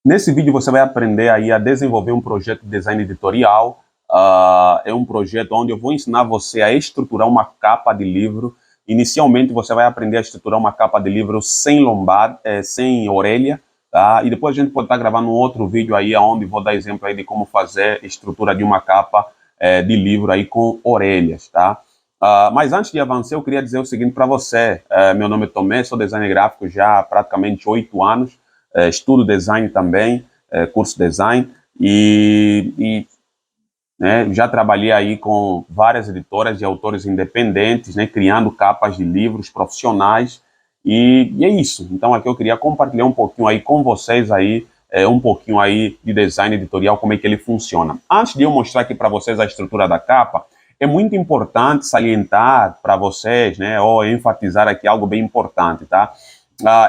Nesse vídeo você vai aprender aí a desenvolver um projeto de design editorial. É um projeto onde eu vou ensinar você a estruturar uma capa de livro. Inicialmente você vai aprender a estruturar uma capa de livro sem lombar, sem orelha, tá? E depois a gente pode estar gravando um outro vídeo aí onde vou dar exemplo aí de como fazer a estrutura de uma capa de livro aí com orelhas, tá? Mas antes de avançar, eu queria dizer o seguinte para você. Meu nome é Tomé, sou designer gráfico já há praticamente 8 anos. Estudo design também, curso design, né, já trabalhei aí com várias editoras e autores independentes, né, criando capas de livros profissionais, e é isso. Então aqui eu queria compartilhar um pouquinho aí com vocês aí, um pouquinho aí de design editorial, como é que ele funciona. Antes de eu mostrar aqui para vocês a estrutura da capa, é muito importante salientar para vocês, né, ou enfatizar aqui algo bem importante, tá?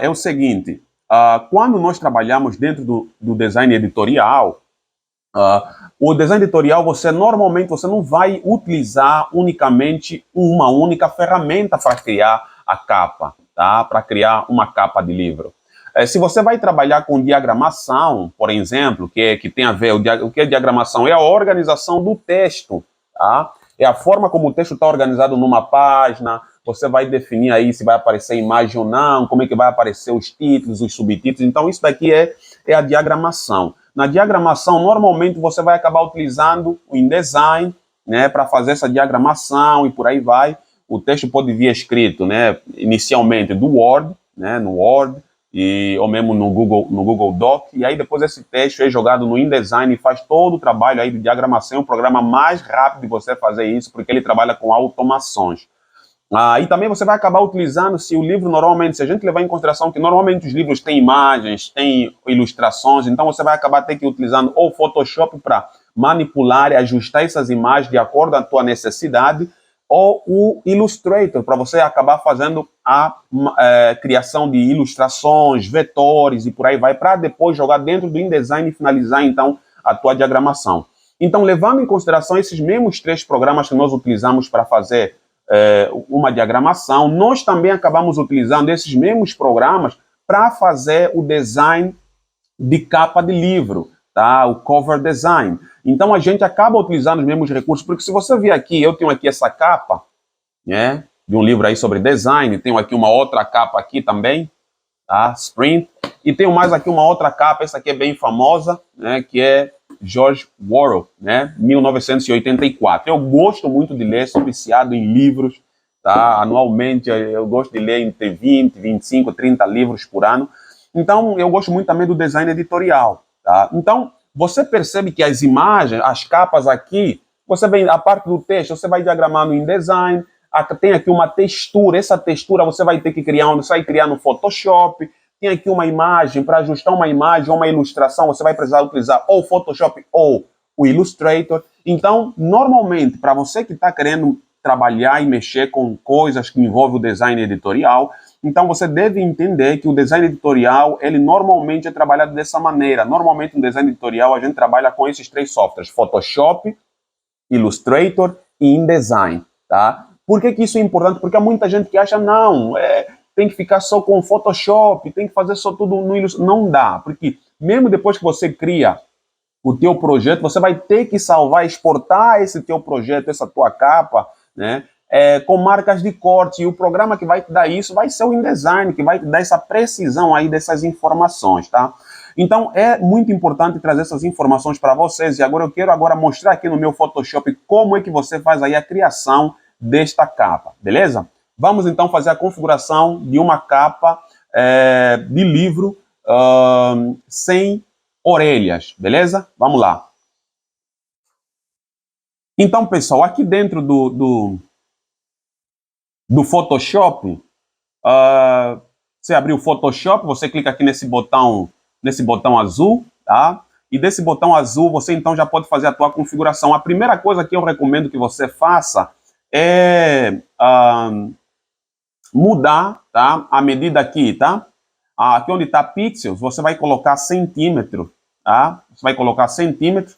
É o seguinte, quando nós trabalhamos dentro do design editorial, o design editorial, normalmente você não vai utilizar unicamente uma única ferramenta para criar a capa, tá? Para criar uma capa de livro. Se você vai trabalhar com diagramação, por exemplo, que tem a ver, o que é diagramação? É a organização do texto, tá? É a forma como o texto está organizado numa página. Você vai definir aí se vai aparecer imagem ou não, como é que vai aparecer os títulos, os subtítulos. Então, isso daqui é a diagramação. Na diagramação, normalmente, você vai acabar utilizando o InDesign, né, para fazer essa diagramação e por aí vai. O texto pode vir escrito, né, inicialmente do Word, né, no Word, ou mesmo no Google Doc, e aí depois esse texto é jogado no InDesign e faz todo o trabalho aí de diagramação. É um programa mais rápido de você fazer isso, porque ele trabalha com automações. E também você vai acabar utilizando, se o livro normalmente, se a gente levar em consideração que normalmente os livros têm imagens, têm ilustrações, então você vai acabar ter que ir utilizando ou Photoshop para manipular e ajustar essas imagens de acordo com a tua necessidade, ou o Illustrator, para você acabar fazendo a criação de ilustrações, vetores e por aí vai, para depois jogar dentro do InDesign e finalizar então a tua diagramação. Então, levando em consideração esses mesmos 3 programas que nós utilizamos para fazer uma diagramação, nós também acabamos utilizando esses mesmos programas para fazer o design de capa de livro, tá? O cover design. Então a gente acaba utilizando os mesmos recursos, porque se você ver aqui, eu tenho aqui essa capa, né, de um livro aí sobre design, tenho aqui uma outra capa aqui também, tá? Sprint, e tenho mais aqui uma outra capa, essa aqui é bem famosa, né, que é George Orwell, né, 1984. Eu gosto muito de ler, sou viciado em livros, tá? Anualmente eu gosto de ler entre 20, 25, 30 livros por ano. Então eu gosto muito também do design editorial, tá? Então você percebe que as imagens, as capas aqui, você vem a parte do texto, você vai diagramar no InDesign, tem aqui uma textura, essa textura você vai ter que criar, você vai criar no Photoshop. Tem aqui uma imagem, para ajustar uma imagem ou uma ilustração, você vai precisar utilizar ou o Photoshop ou o Illustrator. Então, normalmente, para você que está querendo trabalhar e mexer com coisas que envolvem o design editorial, então você deve entender que o design editorial, ele normalmente é trabalhado dessa maneira. Normalmente, no design editorial, a gente trabalha com esses 3 softwares: Photoshop, Illustrator e InDesign, tá? Por que isso é importante? Porque há muita gente que acha, não, tem que ficar só com o Photoshop, tem que fazer só tudo no Illustrator. Não dá, porque mesmo depois que você cria o teu projeto, você vai ter que salvar, exportar esse teu projeto, essa tua capa, né, com marcas de corte, e o programa que vai te dar isso vai ser o InDesign, que vai te dar essa precisão aí dessas informações, tá? Então é muito importante trazer essas informações para vocês, e agora eu quero mostrar aqui no meu Photoshop como é que você faz aí a criação desta capa, beleza? Vamos então fazer a configuração de uma capa de livro sem orelhas, beleza? Vamos lá. Então, pessoal, aqui dentro do Photoshop, você abrir o Photoshop, você clica aqui nesse botão azul, tá? E desse botão azul você então já pode fazer a tua configuração. A primeira coisa que eu recomendo que você faça é mudar, tá, a medida aqui, tá? Aqui onde está pixels, você vai colocar centímetro, tá? Você vai colocar centímetro,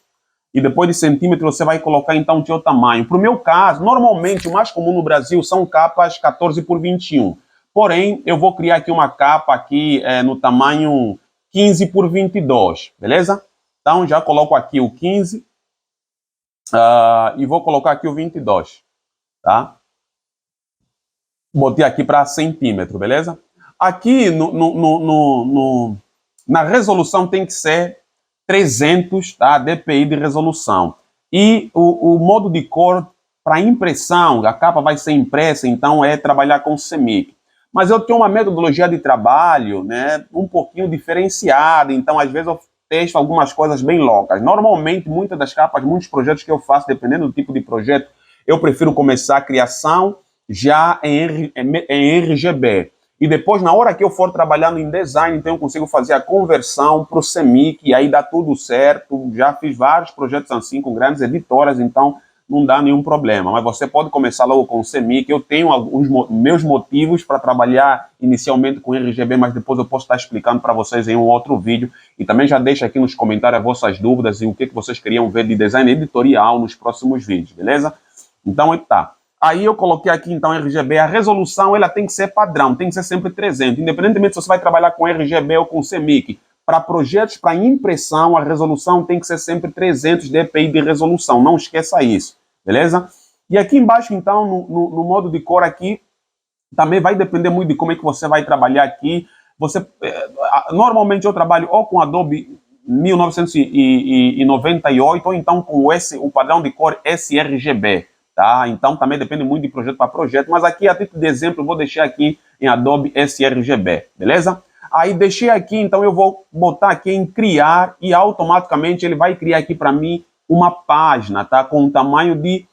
e depois de centímetro você vai colocar então o teu tamanho. Para o meu caso, normalmente o mais comum no Brasil são capas 14 por 21. Porém, eu vou criar aqui uma capa aqui no tamanho 15 por 22, beleza? Então, já coloco aqui o 15 e vou colocar aqui o 22, tá? Botei aqui para centímetro, beleza? Aqui na resolução tem que ser 300, tá? DPI de resolução. E o modo de cor para impressão, a capa vai ser impressa, então é trabalhar com CMYK. Mas eu tenho uma metodologia de trabalho, né, um pouquinho diferenciada, então às vezes eu testo algumas coisas bem loucas. Normalmente, muitas das capas, muitos projetos que eu faço, dependendo do tipo de projeto, eu prefiro começar a criação já em RGB. E depois, na hora que eu for trabalhando em design, então eu consigo fazer a conversão para o CMYK e aí dá tudo certo. Já fiz vários projetos assim com grandes editoras, então não dá nenhum problema. Mas você pode começar logo com o CMYK. Eu tenho alguns meus motivos para trabalhar inicialmente com RGB, mas depois eu posso estar explicando para vocês em um outro vídeo. E também já deixa aqui nos comentários as vossas dúvidas e o que vocês queriam ver de design editorial nos próximos vídeos, beleza? Então, tá. Aí eu coloquei aqui, então, RGB. A resolução, ela tem que ser padrão, tem que ser sempre 300. Independentemente se você vai trabalhar com RGB ou com CMYK, para projetos, para impressão, a resolução tem que ser sempre 300 dpi de resolução. Não esqueça isso, beleza? E aqui embaixo, então, no modo de cor aqui, também vai depender muito de como é que você vai trabalhar aqui. Normalmente eu trabalho ou com Adobe 1998 ou então com o padrão de cor sRGB. Tá? Então também depende muito de projeto para projeto, mas aqui a título de exemplo eu vou deixar aqui em Adobe sRGB, beleza? Aí deixei aqui, então eu vou botar aqui em criar e automaticamente ele vai criar aqui para mim uma página, tá? Com um tamanho de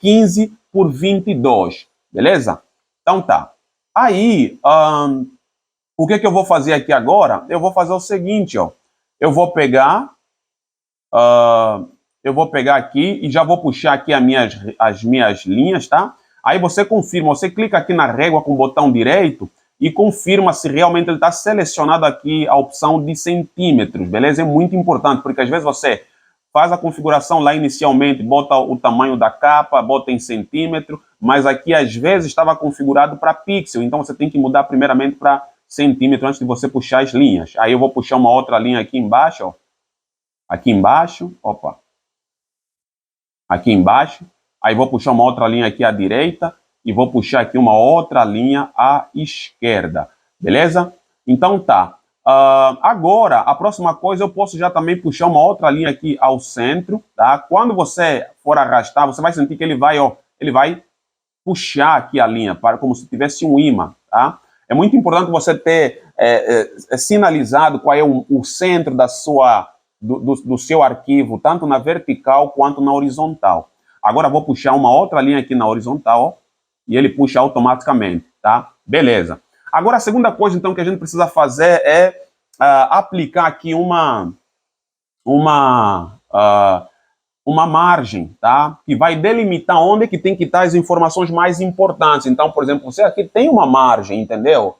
15 por 22, beleza? Então tá. Aí, o que eu vou fazer aqui agora? Eu vou fazer o seguinte, ó. Eu vou pegar aqui e já vou puxar aqui as minhas linhas, tá? Aí você confirma, você clica aqui na régua com o botão direito e confirma se realmente ele está selecionado aqui a opção de centímetros, beleza? É muito importante, porque às vezes você faz a configuração lá inicialmente, bota o tamanho da capa, bota em centímetro, mas aqui às vezes estava configurado para pixel, então você tem que mudar primeiramente para centímetro antes de você puxar as linhas. Aí eu vou puxar uma outra linha aqui embaixo, ó. Aqui embaixo, opa. Aqui embaixo, aí vou puxar uma outra linha aqui à direita e vou puxar aqui uma outra linha à esquerda, beleza? Então tá. Agora, a próxima coisa, eu posso já também puxar uma outra linha aqui ao centro, tá? Quando você for arrastar, você vai sentir que ele vai puxar aqui a linha, como se tivesse um imã, tá? É muito importante você ter sinalizado qual é o centro do seu arquivo, tanto na vertical quanto na horizontal. Agora vou puxar uma outra linha aqui na horizontal, ó, e ele puxa automaticamente, tá? Beleza. Agora a segunda coisa, então, que a gente precisa fazer é aplicar aqui uma margem, tá? Que vai delimitar onde é que tem que estar as informações mais importantes. Então, por exemplo, você aqui tem uma margem, entendeu?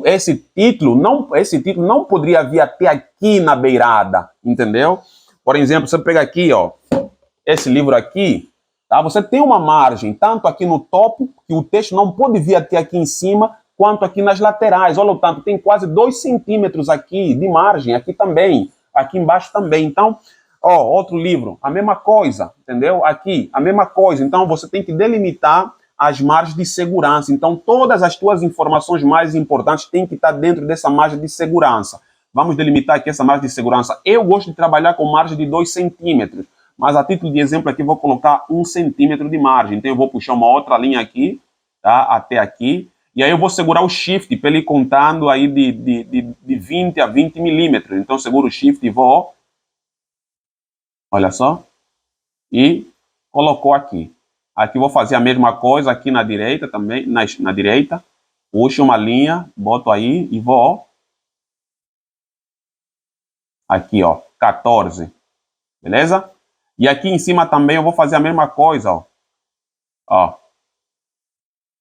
Esse título não poderia vir até aqui na beirada, entendeu? Por exemplo, você pega aqui, ó, esse livro aqui, tá? Você tem uma margem, tanto aqui no topo, que o texto não pode vir até aqui em cima, quanto aqui nas laterais. Olha o tanto, tem quase 2 centímetros aqui de margem, aqui também, aqui embaixo também. Então, ó, outro livro, a mesma coisa, entendeu? Aqui, a mesma coisa. Então, você tem que delimitar as margens de segurança. Então, todas as tuas informações mais importantes têm que estar dentro dessa margem de segurança. Vamos delimitar aqui essa margem de segurança. Eu gosto de trabalhar com margem de 2 centímetros, mas a título de exemplo aqui, vou colocar 1 centímetro de margem. Então, eu vou puxar uma outra linha aqui, tá? Até aqui. E aí eu vou segurar o Shift para ele ir contando aí de 20 a 20 milímetros. Então, seguro o Shift e vou... Olha só. E colocou aqui. Aqui vou fazer a mesma coisa aqui na direita também, na direita. Puxo uma linha, boto aí e vou... Aqui, ó, 14. Beleza? E aqui em cima também eu vou fazer a mesma coisa, ó. Ó.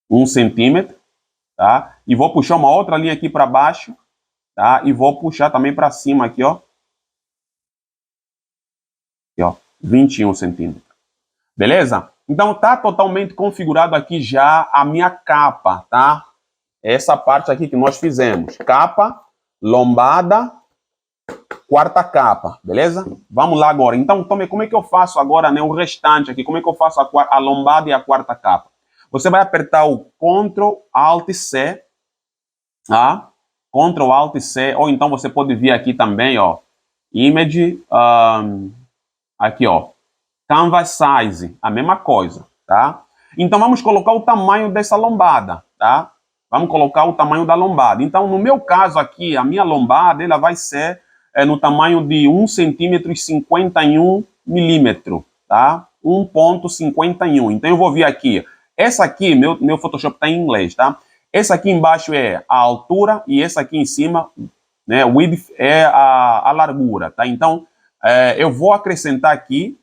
1 centímetro, tá? E vou puxar uma outra linha aqui para baixo, tá? E vou puxar também para cima aqui, ó. Aqui, ó, 21 centímetros. Beleza? Então tá totalmente configurado aqui já a minha capa, tá? Essa parte aqui que nós fizemos. Capa, lombada, quarta capa, beleza? Vamos lá agora. Então, tome, como é que eu faço agora, né, o restante aqui? Como é que eu faço a lombada e a quarta capa? Você vai apertar o Ctrl Alt C, tá? Ctrl Alt C, ou então você pode vir aqui também, ó, Image, aqui, ó, Canvas Size, a mesma coisa, tá? Então vamos colocar o tamanho dessa lombada, tá? Vamos colocar o tamanho da lombada. Então, no meu caso aqui, a minha lombada, ela vai ser no tamanho de 1,51 cm, tá? 1,51. Então eu vou vir aqui. Essa aqui, meu Photoshop está em inglês, tá? Essa aqui embaixo é a altura e essa aqui em cima, né, width é a largura, tá? Então, eu vou acrescentar aqui,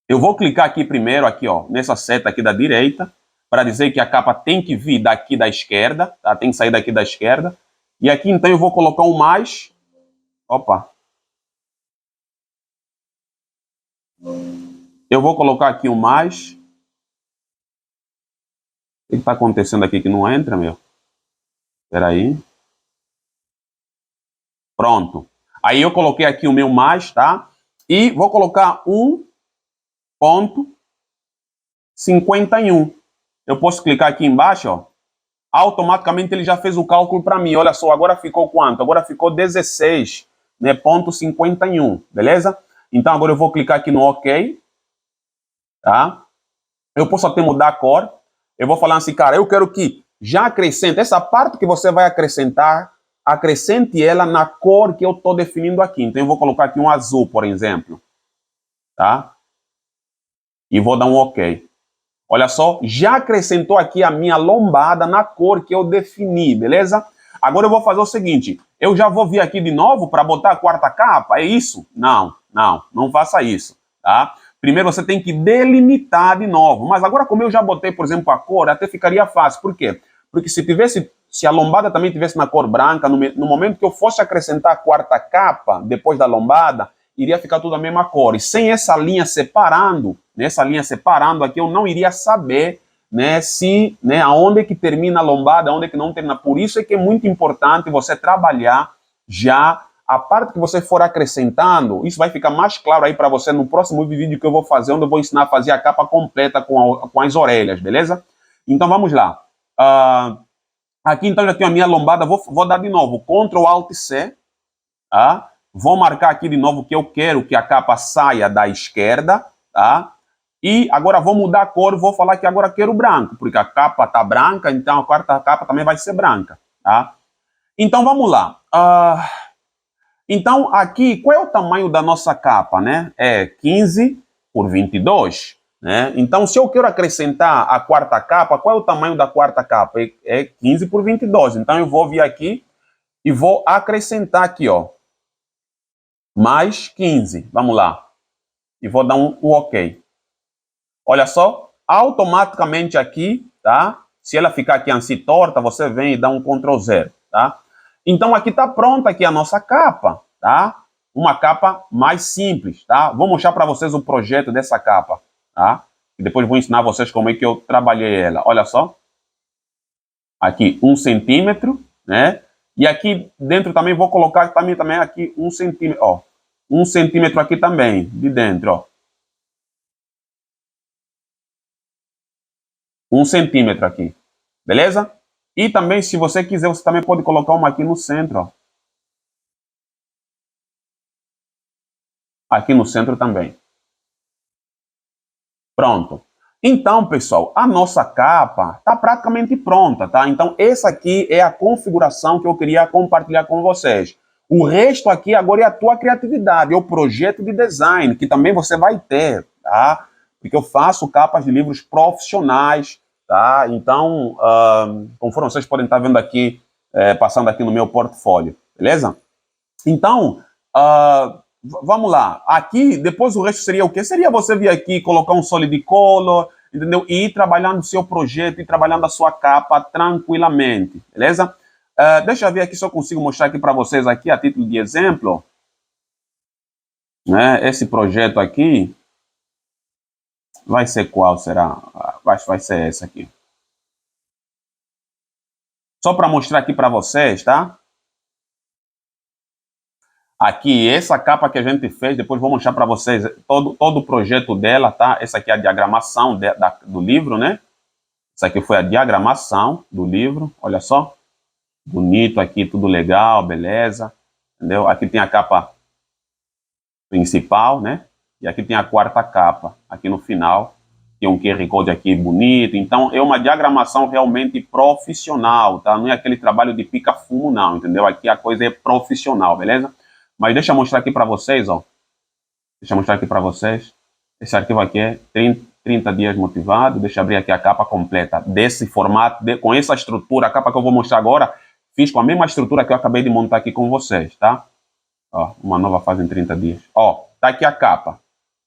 eu vou clicar aqui primeiro, aqui, ó, nessa seta aqui da direita, para dizer que a capa tem que vir daqui da esquerda, tá? Tem que sair daqui da esquerda. E aqui, então, eu vou colocar um mais. Opa. Eu vou colocar aqui um mais. O que está acontecendo aqui que não entra, meu? Espera aí. Pronto. Aí eu coloquei aqui o meu mais, tá? E vou colocar 1,51. Eu posso clicar aqui embaixo, ó. Automaticamente ele já fez o cálculo para mim. Olha só, agora ficou quanto? Agora ficou 16, né, ponto 51, beleza? Então agora eu vou clicar aqui no OK, tá? Eu posso até mudar a cor. Eu vou falar assim, cara, eu quero que já acrescente essa parte que você vai acrescentar, acrescente ela na cor que eu estou definindo aqui. Então eu vou colocar aqui um azul, por exemplo, tá? E vou dar um OK. Olha só, já acrescentou aqui a minha lombada na cor que eu defini, beleza? Agora eu vou fazer o seguinte, eu já vou vir aqui de novo para botar a quarta capa, é isso? Não faça isso, tá? Primeiro você tem que delimitar de novo, mas agora como eu já botei, por exemplo, a cor, até ficaria fácil, por quê? Porque se a lombada também tivesse na cor branca, no momento que eu fosse acrescentar a quarta capa, depois da lombada, iria ficar tudo a mesma cor. E sem essa linha separando, nessa linha separando aqui, eu não iria saber, né, se, né, aonde é que termina a lombada, aonde é que não termina. Por isso é que é muito importante você trabalhar já a parte que você for acrescentando. Isso vai ficar mais claro aí para você no próximo vídeo que eu vou fazer, onde eu vou ensinar a fazer a capa completa com as orelhas, beleza? Então vamos lá. Aqui então já tenho a minha lombada, vou dar de novo, Ctrl Alt C, tá? Vou marcar aqui de novo que eu quero que a capa saia da esquerda, tá? E agora vou mudar a cor, vou falar que agora quero branco, porque a capa tá branca, então a quarta capa também vai ser branca, tá? Então vamos lá. Então aqui, qual é o tamanho da nossa capa, né? É 15 por 22, né? Então se eu quero acrescentar a quarta capa, qual é o tamanho da quarta capa? É 15 por 22. Então eu vou vir aqui e vou acrescentar aqui, ó, mais 15. Vamos lá. E vou dar um OK. Olha só, automaticamente aqui, tá? Se ela ficar aqui assim torta, você vem e dá um Ctrl 0, tá? Então aqui tá pronta aqui a nossa capa, tá? Uma capa mais simples, tá? Vou mostrar para vocês o projeto dessa capa, tá? E depois vou ensinar vocês como é que eu trabalhei ela. Olha só. Aqui 1 centímetro, né? E aqui dentro também vou colocar também aqui 1 centímetro, ó. 1 centímetro aqui também, de dentro, ó. 1 centímetro aqui, beleza? E também, se você quiser, você também pode colocar uma aqui no centro, ó. Aqui no centro também. Pronto. Então, pessoal, a nossa capa está praticamente pronta, tá? Então, essa aqui é a configuração que eu queria compartilhar com vocês. O resto aqui agora é a tua criatividade, é o projeto de design, que também você vai ter, tá? Porque eu faço capas de livros profissionais, tá? Então, conforme vocês podem estar vendo aqui, passando aqui no meu portfólio, beleza? Então, vamos lá. Aqui, depois o resto seria o quê? Seria você vir aqui, colocar um solid color, entendeu? E ir trabalhando o seu projeto, e trabalhando a sua capa tranquilamente, beleza? Deixa eu ver aqui se eu consigo mostrar aqui para vocês aqui, a título de exemplo, né? Esse projeto aqui vai ser qual, será? Vai ser esse aqui. Só para mostrar aqui para vocês, tá? Aqui, essa capa que a gente fez, depois vou mostrar para vocês todo o projeto dela, tá? Essa aqui é a diagramação do livro, né? Essa aqui foi a diagramação do livro, olha só. Bonito aqui, tudo legal, beleza. Entendeu? Aqui tem a capa principal, né? E aqui tem a quarta capa, aqui no final. Tem um QR Code aqui bonito. Então, é uma diagramação realmente profissional, tá? Não é aquele trabalho de pica-fumo, não, entendeu? Aqui a coisa é profissional, beleza? Mas deixa eu mostrar aqui para vocês, ó. Deixa eu mostrar aqui para vocês. Esse arquivo aqui é 30 dias motivado. Deixa eu abrir aqui a capa completa desse formato, com essa estrutura. A capa que eu vou mostrar agora, fiz com a mesma estrutura que eu acabei de montar aqui com vocês, tá? Ó, uma nova fase em 30 dias. Ó, tá aqui a capa,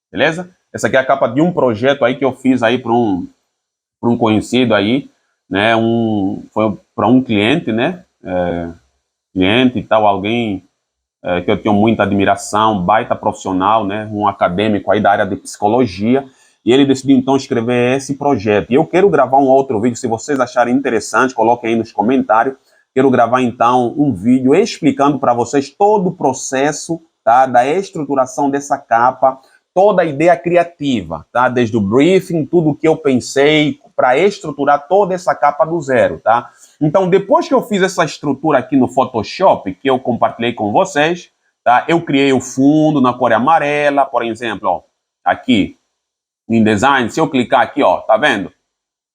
beleza? Essa aqui é a capa de um projeto aí que eu fiz aí para um conhecido aí, né? Foi para um cliente, né? Cliente e tal, alguém que eu tenho muita admiração, baita profissional, né, um acadêmico aí da área de psicologia, e ele decidiu então escrever esse projeto. E eu quero gravar um outro vídeo, se vocês acharem interessante, coloquem aí nos comentários. Quero gravar então um vídeo explicando para vocês todo o processo, tá, da estruturação dessa capa, toda a ideia criativa, tá, desde o briefing, tudo o que eu pensei para estruturar toda essa capa do zero, tá? Então, depois que eu fiz essa estrutura aqui no Photoshop, que eu compartilhei com vocês, tá? Eu criei o fundo na cor amarela, por exemplo, ó, aqui, em Design, se eu clicar aqui, ó, tá vendo?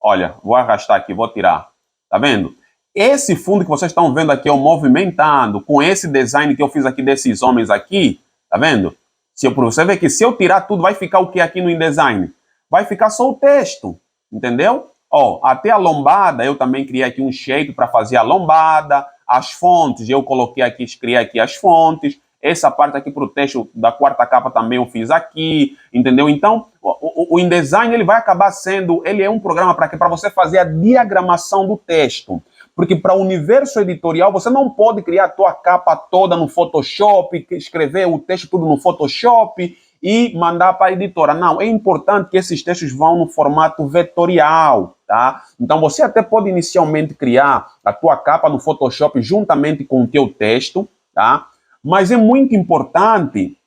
Olha, vou arrastar aqui, vou tirar, tá vendo? Esse fundo que vocês estão vendo aqui, eu movimentando, com esse design que eu fiz aqui desses homens aqui, tá vendo? Você vê que se eu tirar tudo, vai ficar o que aqui no InDesign? Vai ficar só o texto, entendeu? Ó, até a lombada, eu também criei aqui um shape para fazer a lombada. As fontes, eu coloquei aqui, criei aqui as fontes. Essa parte aqui para o texto da quarta capa também eu fiz aqui, entendeu? Então, o InDesign, ele vai acabar sendo, ele é um programa para você fazer a diagramação do texto. Porque para o universo editorial, você não pode criar a tua capa toda no Photoshop, escrever o texto tudo no Photoshop e mandar para a editora. Não, é importante que esses textos vão no formato vetorial, tá? Então você até pode inicialmente criar a tua capa no Photoshop juntamente com o teu texto, tá? Mas é muito importante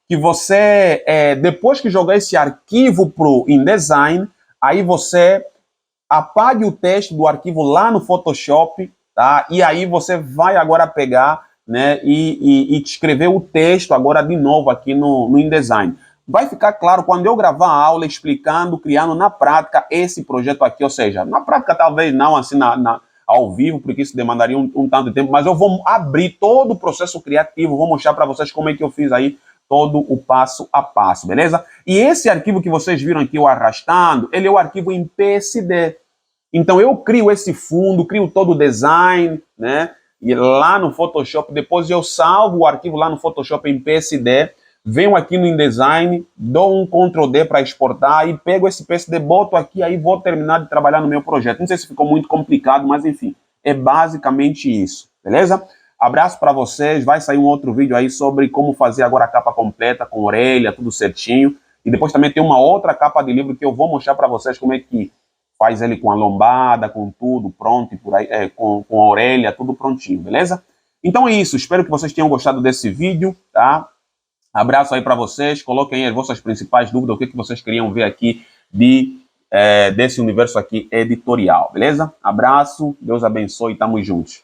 que você, depois que jogar esse arquivo para o InDesign, aí você apague o texto do arquivo lá no Photoshop, tá? E aí você vai agora pegar, né, e escrever o texto agora de novo aqui no InDesign. Vai ficar claro quando eu gravar a aula explicando, criando na prática esse projeto aqui, ou seja, na prática talvez não assim ao vivo, porque isso demandaria um tanto de tempo, mas eu vou abrir todo o processo criativo, vou mostrar para vocês como é que eu fiz aí todo o passo a passo, beleza? E esse arquivo que vocês viram aqui, eu arrastando, ele é o arquivo em PSD. Então eu crio esse fundo, crio todo o design, né? E lá no Photoshop, depois eu salvo o arquivo lá no Photoshop em PSD, venho aqui no InDesign, dou um Ctrl D para exportar e pego esse PSD, boto aqui, aí vou terminar de trabalhar no meu projeto. Não sei se ficou muito complicado, mas enfim, é basicamente isso, beleza? Abraço para vocês, vai sair um outro vídeo aí sobre como fazer agora a capa completa, com orelha, tudo certinho. E depois também tem uma outra capa de livro que eu vou mostrar para vocês como é que faz ele com a lombada, com tudo pronto, e por aí, com a orelha, tudo prontinho, beleza? Então é isso, espero que vocês tenham gostado desse vídeo, tá? Abraço aí para vocês, coloquem aí as vossas principais dúvidas, o que vocês queriam ver aqui desse universo aqui editorial, beleza? Abraço, Deus abençoe, tamo juntos.